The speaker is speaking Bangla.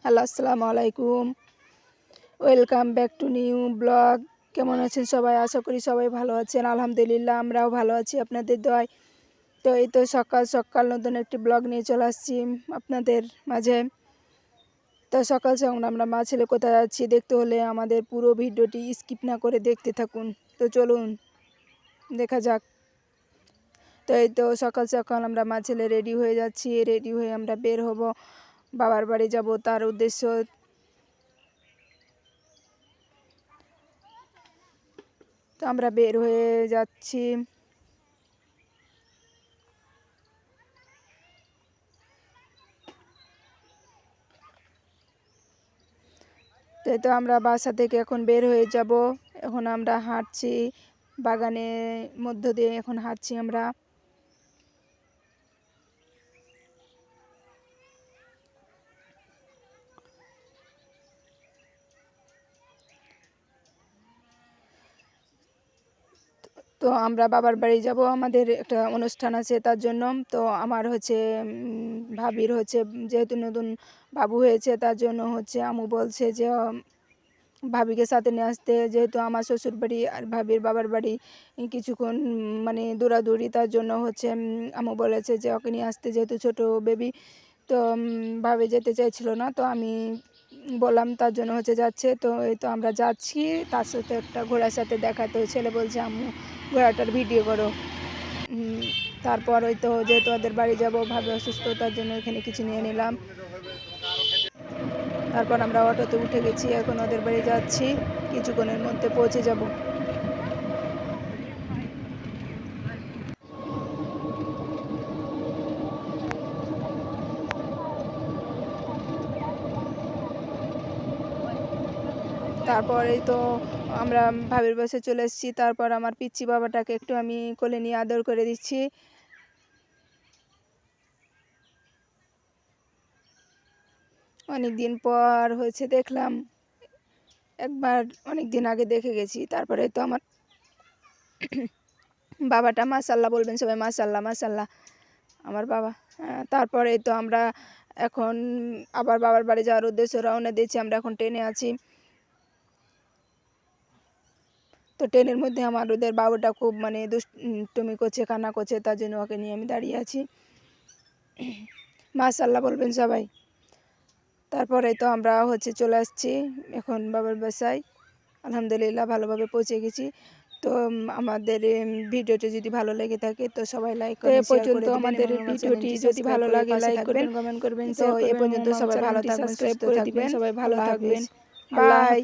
হ্যালো, আসসালামু আলাইকুম। Welcome back to new blog. কেমন আছেন সবাই? আশা করি সবাই ভালো আছেন। আলহামদুলিল্লাহ আমরাও ভালো আছি আপনাদের দোয়ায়। তো এই তো সকাল সকাল নতুন একটি ব্লগ নিয়ে চলে আসছি আপনাদের মাঝে। তো সকাল সকাল আমরা মা ছেলে কোথায় যাচ্ছি দেখতে হলে আমাদের পুরো ভিডিওটি স্কিপ না করে দেখতে থাকুন। তো চলুন দেখা যাক। তো এই তো সকাল সকাল আমরা মা ছেলে রেডি হয়ে যাচ্ছি। রেডি হয়ে আমরা বের হব, বাবার বাড়ি যাব তার উদ্দেশ্য। তো আমরা বের হয়ে যাচ্ছি। তো আমরা বাসা থেকে এখন বের হয়ে যাব। এখন আমরা হাঁটছি, বাগানের মধ্য দিয়ে এখন হাঁটছি আমরা। তো আমরা বাবার বাড়ি যাব, আমাদের একটা অনুষ্ঠান আছে তার জন্য। তো আমার হচ্ছে ভাবির হচ্ছে যেহেতু নতুন বাবু হয়েছে তার জন্য হচ্ছে আম্মু বলছে যে ভাবিকে সাথে নিয়ে আসতে, যেহেতু আমার শ্বশুর বাড়ি আর ভাবির বাবার বাড়ি কিছুক্ষণ মানে দৌড়াদৌড়ি, তার জন্য হচ্ছে আম্মু বলেছে যে ওকে নিয়ে আসতে, যেহেতু ছোট বেবি। তো ভাবে যেতে চাইছিল না, তো আমি বললাম তার জন্য হচ্ছে যাচ্ছে। তো এই তো আমরা যাচ্ছি, তার সাথে একটা ঘোড়ার সাথে দেখা। তো ছেলে বলছে আম্মু ঘোড়াটার ভিডিও করো। তারপর ওই তো যেহেতু ওদের বাড়ি যাব, ভাবে অসুস্থ তার জন্য এখানে কিছু নিয়ে নিলাম। তারপর আমরা অটোতে উঠে গেছি, এখন ওদের বাড়ি যাচ্ছি, কিছুক্ষণের মধ্যে পৌঁছে যাব। তারপরে তো আমরা ভাবির বাসায় চলে এসেছি। তারপর আমার পিচ্চি বাবাটাকে একটু আমি কোলে নিয়ে আদর করে দিচ্ছি। অনেক দিন পর হয়েছে দেখলাম, একবার অনেক দিন আগে দেখে গেছি। তারপরে তো আমার বাবাটা মাশাল্লাহ বলবেন সবাই, মাশাল্লাহ মাশাল্লাহ আমার বাবা। তারপরে তো আমরা এখন আবার বাবার বাড়ি যাওয়ার উদ্দেশ্যে রওনা দিয়েছি। আমরা এখন ট্রেনে আছি। তো ট্রেনের মধ্যে আমার ওদের বাবুটা খুব মানে দুষ্টুমি করছে, কান্না করছে, তার জন্য ওকে নিয়ে আমি দাঁড়িয়ে আছি। মাশাল্লাহ বলবেন সবাই। তারপরে তো আমরা হচ্ছে চলে আসছি এখন বাবার বাসায়। আলহামদুলিল্লাহ ভালোভাবে পৌঁছে গেছি। তো আমাদের ভিডিওটি যদি ভালো লেগে থাকে তো সবাই লাইক করবেন, শেয়ার করে দিবেন। আমাদের ভিডিওটি যদি ভালো লাগে লাইক করবেন, কমেন্ট করবেন। তো এ পর্যন্ত সবাই ভালো থাকবেন, সুস্থ থাকবেন, সবাই ভালো থাকবেন। বাই।